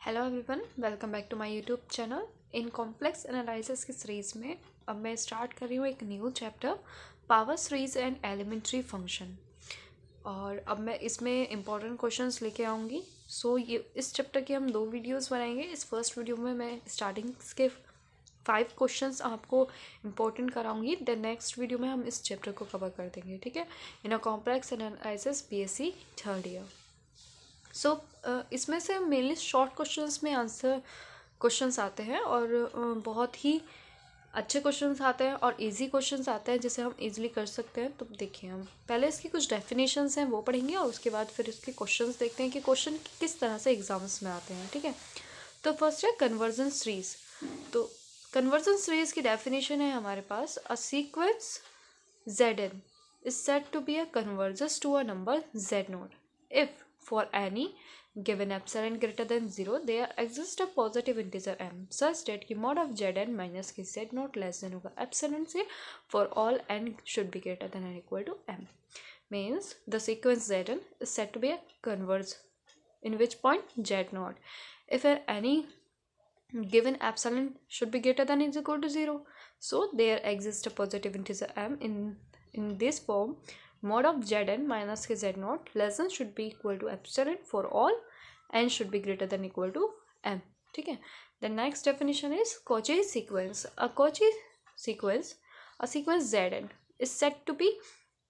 Hello everyone, welcome back to my YouTube channel. In complex analysis की series में अब मैं स्टार्ट कर रही हूँ एक new chapter, power series and elementary function. और अब मैं इसमें इंपॉर्टेंट क्वेश्चंस लेके आऊँगी। सो ये इस चैप्टर के हम 2 वीडियोस बनाएंगे। इस फर्स्ट वीडियो में मैं स्टार्टिंग के 5 क्वेश्चंस आपको इंपॉर्टेंट कराऊंगी। द नेक्स्ट वीडियो में हम इस चैप्टर को कवर कर देंगे, ठीक है, in a complex analysis BSc third year. So इसमें से मेनली शॉर्ट क्वेश्चंस में आंसर क्वेश्चंस आते हैं और बहुत ही अच्छे क्वेश्चंस आते हैं और इजी क्वेश्चंस आते हैं जिसे हम इजीली कर सकते हैं। तो देखिए, हम पहले इसकी कुछ डेफिनेशंस हैं वो पढ़ेंगे और उसके बाद फिर इसके क्वेश्चंस देखते हैं कि क्वेश्चन किस तरह से एग्जाम्स में आते हैं, ठीक है। तो फर्स्ट है कन्वर्जन सीरीज। तो कन्वर्जन सीरीज की डेफिनेशन है हमारे पास, a sequence Zn is said to be a converges to a number Z0 if for any given epsilon greater than 0 there exists a positive integer m such that की mod of Zn minus की Z0 less than होगा epsilon से for all n should be greater than or equal to m. Means the sequence Zn is said to be a converge in which point Z0 if any given epsilon should be greater than is equal to 0, so there exists a positive integer m in this form mod of Zn minus के Z0 less than should be equal to epsilon for all n should be greater than equal to m, ठीक है। The next definition is Cauchy sequence. A Cauchy sequence, a sequence Zn is said to be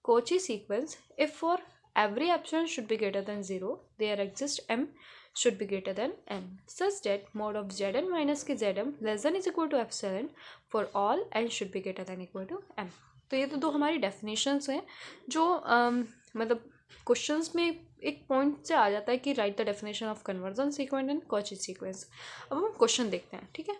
Cauchy sequence if for every epsilon should be greater than 0 there exists m should be greater than n such that mod of Zn minus के Zm less than is equal to epsilon for all n should be greater than equal to m. तो ये तो 2 हमारी definitions हैं जो मतलब questions में एक पॉइंट से आ जाता है कि right the definition of conversion sequence and Cauchy sequence. अब हम क्वेश्चन देखते हैं, ठीक है।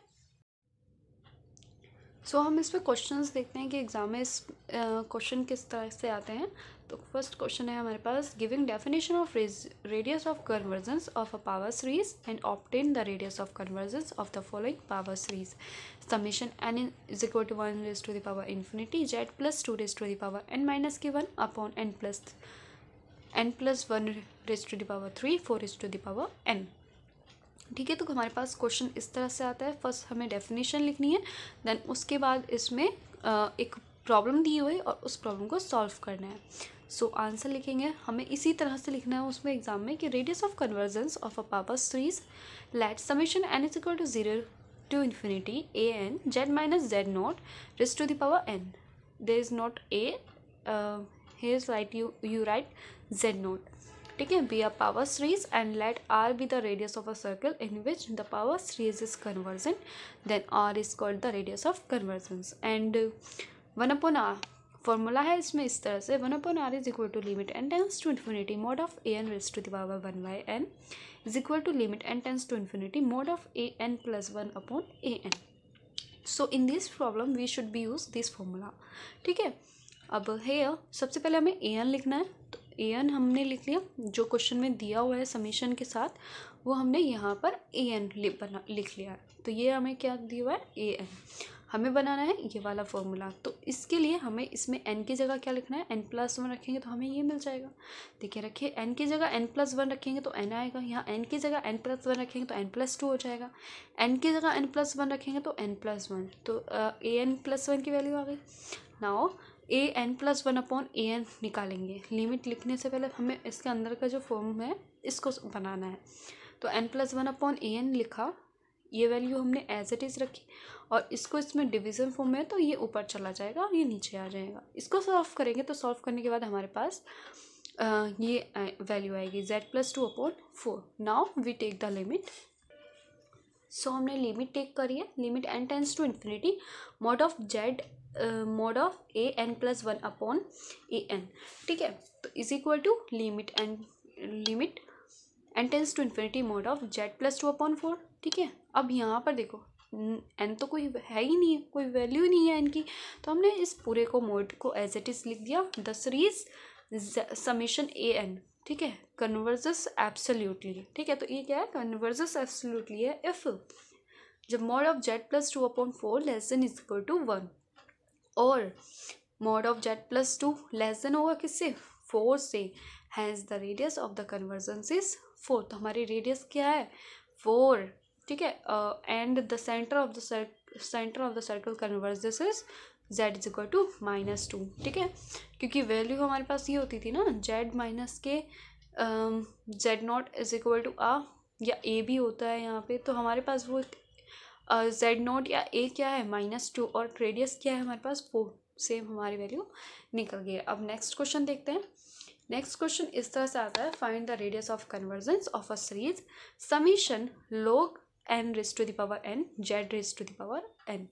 सो हम इस पर क्वेश्चंस देखते हैं कि एग्जाम में इस क्वेश्चन किस तरह से आते हैं। तो फर्स्ट क्वेश्चन है हमारे पास, giving definition of radius of convergence of a power series and obtain the radius of convergence of the following power series, summation n is equal to 1 raise to the power infinity z plus 2 raise to the power n minus की 1 upon n plus 1 raise to the power 3 4 raise to the power n, ठीक है। तो हमारे पास question इस तरह से आता है। फर्स्ट हमें डेफिनेशन लिखनी है, देन उसके बाद इसमें एक प्रॉब्लम दी हुई और उस प्रॉब्लम को सॉल्व करना है। सो आंसर लिखेंगे हमें इसी तरह से लिखना है उसमें एग्जाम में कि radius of convergence of a power series let summation n is equal to 0 to infinity a n z minus z naught raise to the power n, there is not a, here right you write z naught, ठीक है, be a power series and let R be the radius of a circle in which the power series is convergent, then R is called the radius of convergence. And 1/r formula है इसमें इस तरह से, 1/r is equal to limit n tends to infinity mod of a n raise to the power 1/n is equal to limit n tends to infinity mod of a n plus 1 upon a n. So in this problem we should be use this formula, ठीक है। अब hair सबसे पहले हमें a n लिखना है, तो a n हमने लिख लिया, जो क्वेश्चन में दिया हुआ है समीशन के साथ वो हमने यहाँ पर a n लिख लिया है। तो ये हमें क्या दिया हुआ है, a n, हमें बनाना है ये वाला फॉर्मूला। तो इसके लिए हमें इसमें n की जगह क्या लिखना है, n प्लस 1 रखेंगे तो हमें ये मिल जाएगा। देखिए रखिए, n की जगह n प्लस 1 रखेंगे तो n आएगा, यहाँ n की जगह n प्लस 1 रखेंगे तो n प्लस 2 हो जाएगा, n की जगह n प्लस 1 रखेंगे तो n प्लस 1, तो a n प्लस 1 की वैल्यू आ गई। Now a n plus 1 upon a n निकालेंगे। लिमिट लिखने से पहले हमें इसके अंदर का जो फॉर्म है इसको बनाना है। तो n plus 1 upon a n लिखा, ये वैल्यू हमने एज इट इज़ रखी और इसको इसमें डिवीज़न फॉर्म है तो ये ऊपर चला जाएगा और ये नीचे आ जाएगा। इसको सॉल्व करेंगे तो सॉल्व करने के बाद हमारे पास ये वैल्यू आएगी z plus 2 upon 4। Now we take the limit. So हमने लिमिट टेक करी है, limit n tends to infinity mod of z mod of a n plus 1 upon a n, ठीक है। तो is equal to limit n tends to infinity mod of z plus 2 upon 4, ठीक है। अब यहाँ पर देखो n तो कोई है ही नहीं है, कोई वैल्यू ही नहीं है n की, तो हमने इस पूरे को मोड को एज इट इज लिख दिया, the series summation a n, ठीक है, कन्वर्जेस एब्सोल्युटली, ठीक है। तो ये क्या है, कन्वर्जेस एब्सोल्युटली है इफ जब mod of z plus 2 upon 4 less than is equal to 1 और mod of z plus 2 less than होगा किससे, 4 से, has the radius of the convergence is 4। तो हमारी रेडियस क्या है, 4, ठीक है, and the centre of the circle converges is z is equal to -2, ठीक है, क्योंकि वैल्यू हमारे पास ये होती थी ना z माइनस के z0 is equal to a या a भी होता है यहाँ पे, तो हमारे पास वो z0 या a क्या है -2 और रेडियस क्या है हमारे पास 4, सेम हमारी वैल्यू निकल गई है। अब नेक्स्ट क्वेश्चन देखते हैं। नेक्स्ट क्वेश्चन इस तरह से आता है, find the radius of convergence of a series summation log n raise to the power n z raise to the power n।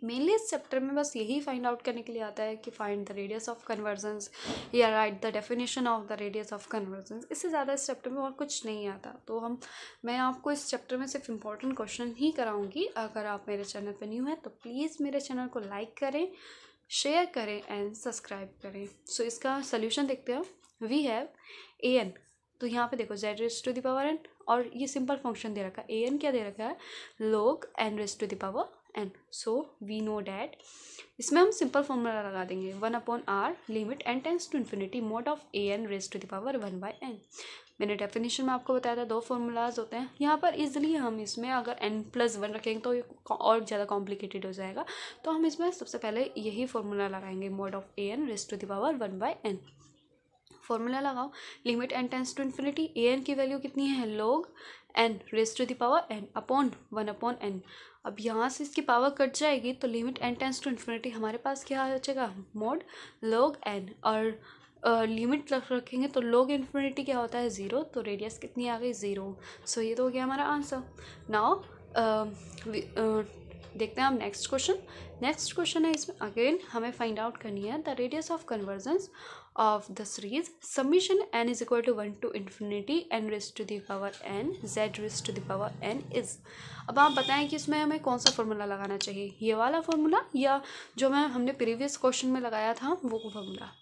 Mainly इस चैप्टर में बस यही फाइंड आउट करने के लिए आता है कि find the radius of convergence या write the definition of the radius of convergence. इससे ज़्यादा इस चैप्टर में और कुछ नहीं आता। तो मैं आपको इस चैप्टर में सिर्फ इंपॉर्टेंट क्वेश्चन ही कराऊंगी। अगर आप मेरे चैनल पर न्यू हैं तो प्लीज़ मेरे चैनल को लाइक करें, शेयर करें एंड सब्सक्राइब करें। सो इसका सोल्यूशन देखते हैं। वी हैव ए एन, तो यहाँ पे देखो z raise to the power n और ये सिंपल फंक्शन दे रखा है। ए एन क्या दे रखा है, log n raise to the power n। So we know that, इसमें हम सिंपल फॉर्मूला लगा देंगे 1/r limit n tends to infinity mod of A N raise to the power 1/n। मैंने डेफिनेशन में आपको बताया था 2 फॉर्मूलाज होते हैं। यहाँ पर इजीली हम इसमें अगर n+1 रखेंगे तो ये और ज़्यादा कॉम्प्लिकेटेड हो जाएगा, तो हम इसमें सबसे पहले यही फॉर्मूला लगाएंगे mod of A N raise to the power 1/n। Formula लगाओ, limit n tends to infinity, A N की वैल्यू कितनी है log n raise to the power n upon 1/n। अब यहाँ से इसकी पावर कट जाएगी तो limit n tends to infinity हमारे पास क्या आ जाएगा mod log n, और लिमिट रखेंगे तो log इन्फिनिटी क्या होता है 0, तो रेडियस कितनी आ गई 0। सो ये तो हो गया हमारा आंसर। नाउ देखते हैं हम नेक्स्ट क्वेश्चन। नेक्स्ट क्वेश्चन है, इसमें अगेन हमें फाइंड आउट करनी है the radius of convergence of the series summation n is equal to 1 to infinity n raise to the power n z raise to the power n is. अब आप बताएं कि इसमें हमें कौन सा फॉर्मूला लगाना चाहिए, ये वाला फॉर्मूला या जो हमने प्रीवियस क्वेश्चन में लगाया था वो फॉर्मूला।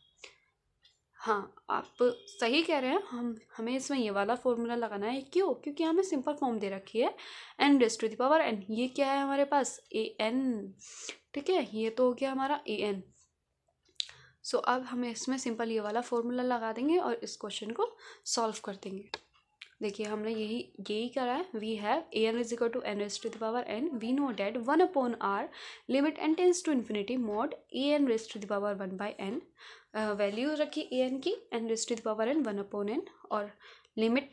हाँ, आप सही कह रहे हैं, हमें इसमें ये वाला फॉर्मूला लगाना है। क्यों? क्योंकि हमें सिंपल फॉर्म दे रखी है n raise to the power n। ये क्या है हमारे पास a n, ठीक है, ये तो हो गया हमारा a n। सो अब हमें इसमें सिंपल ये वाला फॉर्मूला लगा देंगे और इस क्वेश्चन को सॉल्व कर देंगे। देखिए हमने यही करा है। We have A N is equal to n raise to the power n। We know that 1/r limit n tends to infinity mod a N raise to the power 1/n। Value रखी a N की n raise to the power n 1/n, और limit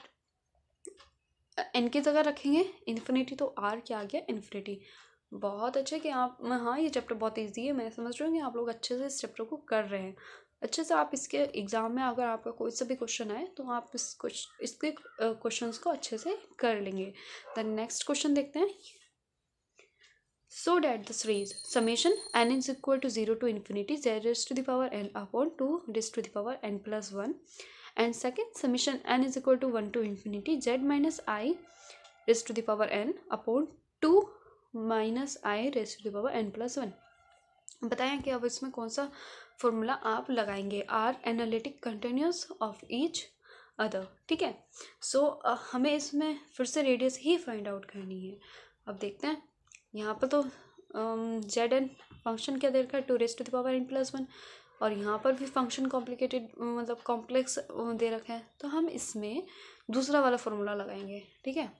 n की जगह रखेंगे infinity, तो r क्या आ गया infinity. बहुत अच्छे कि आप, हाँ ये चैप्टर बहुत इजी है, मैं समझ रही हूँ कि आप लोग अच्छे से इस चैप्टर को कर रहे हैं अच्छे से। आप इसके एग्ज़ाम में अगर आपका कोई सा भी क्वेश्चन आए तो आप इसके क्वेश्चंस को अच्छे से कर लेंगे। द नेक्स्ट क्वेश्चन देखते हैं। So that the series summation n is equal to 0 to infinity z raise to the power n upon 2 raise to the power n+1, and second summation n is equal to 1 to infinity z minus i raise to the power n upon 2 minus i raise to the power n+1। बताएं कि अब इसमें कौन सा formula आप लगाएंगे, are analytic continuous of each other, ठीक है। सो हमें इसमें फिर से रेडियस ही फाइंड आउट करनी है। अब देखते हैं, यहाँ पर तो जेड एन फंक्शन क्या दे रखा है 2 raise to the power n+1, और यहाँ पर भी फंक्शन कॉम्प्लिकेटेड मतलब कॉम्प्लेक्स दे रखा है, तो हम इसमें दूसरा वाला फॉर्मूला लगाएंगे, ठीक है।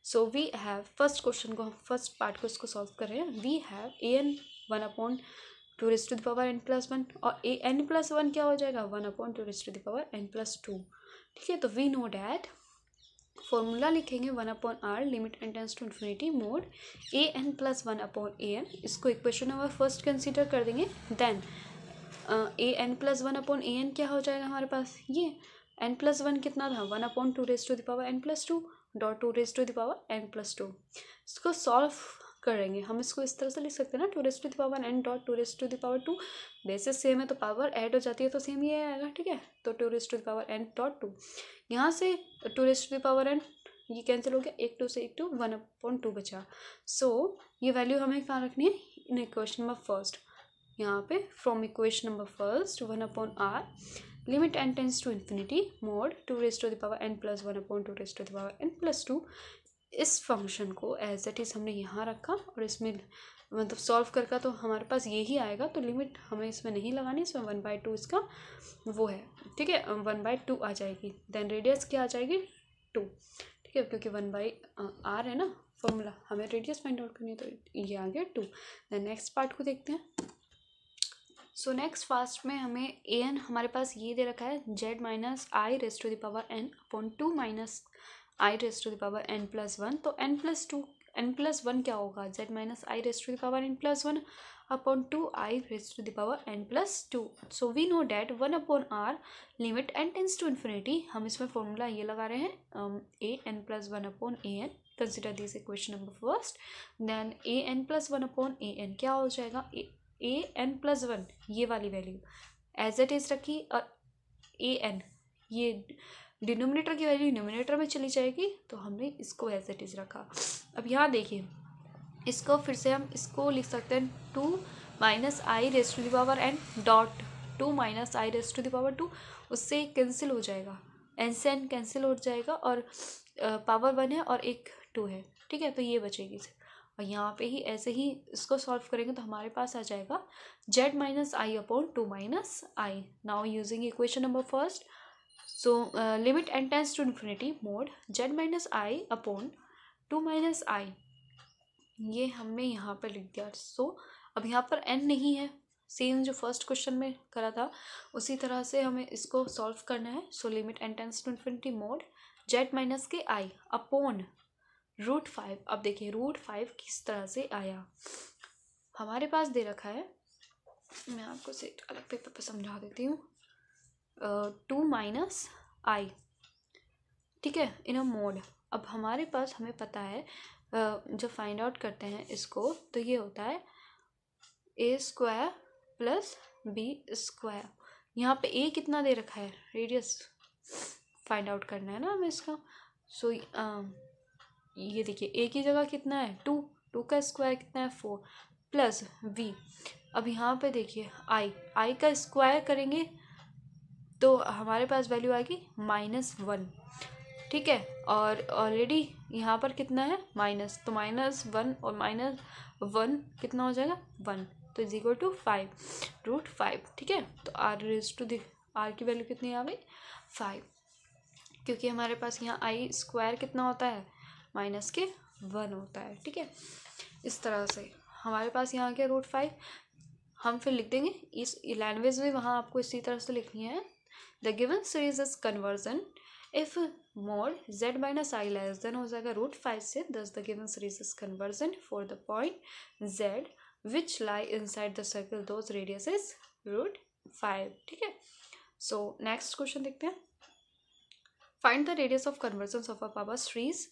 So we have first question को, फर्स्ट पार्ट को इसको सॉल्व कर रहे हैं। We have A n 1/2 raise to the power n+1, और ए n+1 क्या हो जाएगा 1/2 raise to the power n+2, ठीक है। तो वी नो डैट फॉर्मूला लिखेंगे 1/r limit n tends to infinity mod a n+1/an। इसको इक्वेशन नंबर फर्स्ट कंसीडर कर देंगे। देन ए n+1/an क्या हो जाएगा हमारे पास, ये n+1 कितना था 1/2 raise to the power n+2 dot 2 raise to the power n+2। इसको सॉल्व करेंगे हम, इसको इस तरह से लिख सकते हैं ना 2 raise to the power n dot 2 raise to the power 2। Basis same है तो पावर ऐड हो जाती है तो सेम ये आएगा, ठीक है। तो 2 raise to the power n dot 2, यहाँ से 2 raise to the power n ये कैंसिल हो गया, 1 2 से 1 2 1/2 बचा। सो ये वैल्यू हमें कहाँ रखनी है, इन इक्वेशन नंबर फर्स्ट। यहाँ पे from equation number first 1/r limit n tends to infinity mod 2 raise to the power n+1/2 raise to the power n+2। इस फंक्शन को एज इट इज़ हमने यहाँ रखा, और इसमें मतलब सॉल्व करके तो हमारे पास यही आएगा, तो लिमिट हमें इसमें नहीं लगानी, इसमें 1/2 इसका वो है, ठीक है, 1/2 आ जाएगी। देन रेडियस क्या आ जाएगी 2, ठीक ठीक है, क्योंकि 1/r है ना फॉर्मूला, हमें रेडियस फाइंड आउट करनी है, तो ये आ गया 2। देन नेक्स्ट पार्ट को देखते हैं। सो नेक्स्ट फास्ट में हमें ए एन हमारे पास ये दे रखा है z minus i raise to the power n upon 2 minus i raise to the power n plus 1। तो n प्लस 1 क्या होगा, z minus i raise to the power n plus 1 upon 2 i raise to the power n plus 2। So we know that 1 upon r limit n tends to infinity. हम इसमें formula ये लगा रहे हैं a N plus 1 upon A n. Consider this equation number first. Then a N plus 1 upon A n क्या हो जाएगा, A N plus 1 ये वाली वैल्यू एज इट इज रखी, और ए एन ये डिनोमिनेटर की वैल्यू न्यूमिनेटर में चली जाएगी, तो हमने इसको एज इट इज रखा। अब यहाँ देखिए, इसको फिर से हम इसको लिख सकते हैं 2 minus i raise to the power n dot 2 minus i raise to the power 2, उससे कैंसिल हो जाएगा, एन से एन कैंसिल हो जाएगा, और पावर 1 है और एक 2 है, ठीक है, तो ये बचेगी। और यहाँ पे ही ऐसे ही इसको सॉल्व करेंगे तो हमारे पास आ जाएगा z minus I upon 2 minus I. Now using equation number first, so limit n tends to infinity mod z minus I upon 2 minus I, ये हमने यहाँ पर लिख दिया। सो अब यहाँ पर n नहीं है, सेम जो फर्स्ट क्वेश्चन में करा था उसी तरह से हमें इसको सॉल्व करना है। So limit n tends to infinity mod z minus के आई अपॉन √5। अब देखिए √5 किस तरह से आया, हमारे पास दे रखा है, मैं आपको से अलग पेपर पे समझा देती हूँ, 2 माइनस आई, ठीक है, इन अ मोड। अब हमारे पास हमें पता है जब फाइंड आउट करते हैं इसको तो ये होता है a square plus b square. यहाँ पे a कितना दे रखा है, रेडियस फाइंड आउट करना है ना हमें इसका। सो ये देखिए a की जगह कितना है 2 का स्क्वायर कितना है 4 प्लस v। अब यहाँ पे देखिए i का स्क्वायर करेंगे तो हमारे पास वैल्यू आएगी -1, ठीक है, और ऑलरेडी यहाँ पर कितना है माइनस, तो -1 और -1 कितना हो जाएगा 1, तो इज इक्वल टू 5 √5, ठीक है। तो r की वैल्यू कितनी आ गई 5, क्योंकि हमारे पास यहाँ आई स्क्वायर कितना होता है -1 होता है, ठीक है। इस तरह से हमारे पास यहाँ क्या √5, हम फिर लिख देंगे इस लैंग्वेज में, वहाँ आपको इसी तरह से लिखनी है। The given series is conversion if mode z minus I less than हो जाएगा √5 से, दस the given series is conversion for the point z which lie inside the circle those radius is √5, ठीक है। सो नेक्स्ट क्वेश्चन देखते हैं, find the radius of conversion of a power series.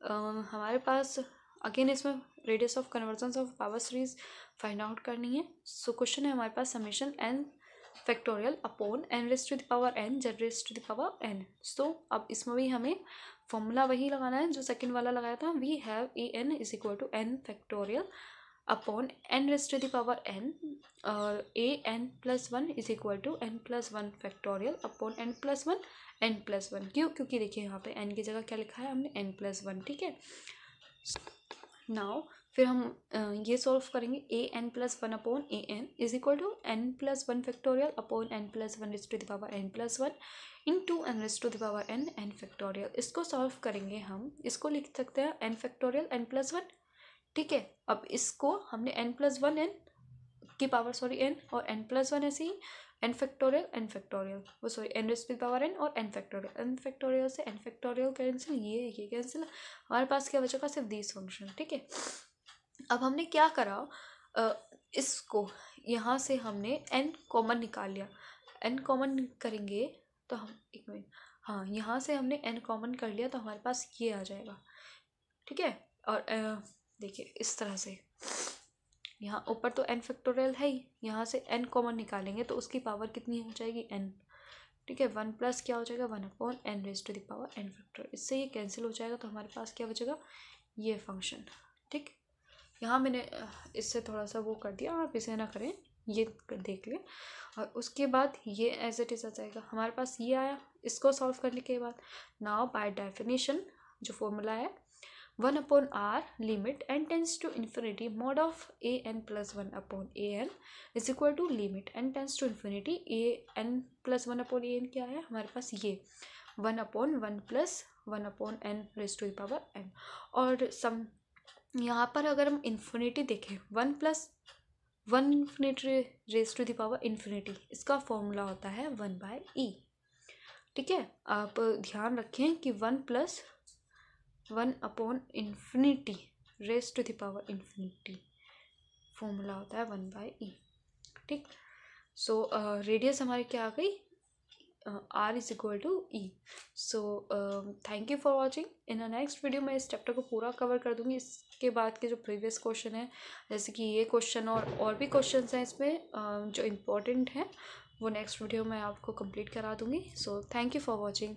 हमारे पास again इसमें radius of conversion of power series find out करनी है। So question है हमारे पास summation n factorial upon n raise to the power n z raise to the power n। So अब इसमें भी हमें फॉर्मूला वही लगाना है जो सेकंड वाला लगाया था, we have A N is equal to n factorial upon n raise to the power n, और A N plus 1 is equal to n plus 1 factorial upon n plus 1 n plus 1। क्यों, क्योंकि देखिए यहाँ पे n की जगह क्या लिखा है हमने n प्लस 1, ठीक है। नाउ फिर हम ये सॉल्व करेंगे A N plus 1 upon A N is equal to n plus 1 factorial upon n plus 1 raise to the power n plus 1 into n raise to the power n factorial. इसको solve करेंगे हम, इसको लिख सकते हैं n factorial n plus 1, ठीक है। अब इसको हमने n प्लस 1 n की पावर n और n प्लस 1 ऐसे ही n फैक्टोरियल वो sorry n raise to the power n और n फैक्टोरियल से n फैक्टोरियल कैंसिल, ये कैंसिल, हमारे पास क्या बचेगा सिर्फ दिस फंक्शन, ठीक है। अब हमने क्या करा, इसको यहाँ से हमने n कॉमन निकाल लिया, n कॉमन करेंगे तो हम एक मिनट, हाँ यहाँ से हमने n कॉमन कर लिया तो हमारे पास ये आ जाएगा, ठीक है। और देखिए इस तरह से यहाँ ऊपर तो n फैक्टोरियल है ही, यहाँ से n कॉमन निकालेंगे तो उसकी पावर कितनी हो जाएगी n, ठीक है। 1 प्लस क्या हो जाएगा 1 upon n raise to the power n factorial, इससे ये कैंसिल हो जाएगा तो हमारे पास क्या बचेगा ये फंक्शन, ठीक। यहाँ मैंने इससे थोड़ा सा वो कर दिया, आप इसे ना करें, ये देख लें। और उसके बाद ये एज इट इज आ जाएगा, हमारे पास ये आया। इसको सॉल्व करने के बाद नाउ बाय डेफिनेशन जो फॉर्मूला है 1 upon r limit n tends to infinity mod of A N plus 1 upon A N is equal to limit n tends to infinity A N plus 1 upon A n क्या है हमारे पास ये 1/1+1/n⁴n। और सम यहाँ पर अगर हम इन्फिनिटी देखें 1+1∞, इसका फॉर्मूला होता है 1/e। ठीक है, आप ध्यान रखें कि 1+1/∞ फॉर्मूला होता है 1/e। ठीक, सो रेडियस हमारी क्या आ गई, R=E। So thank you for watching. In next video मैं इस चैप्टर को पूरा कवर कर दूंगी। इसके बाद के जो प्रीवियस क्वेश्चन है, जैसे कि ये क्वेश्चन और भी क्वेश्चन हैं इसमें जो इम्पोर्टेंट हैं, वो नेक्स्ट वीडियो में आपको कंप्लीट करा दूंगी। So thank you for watching.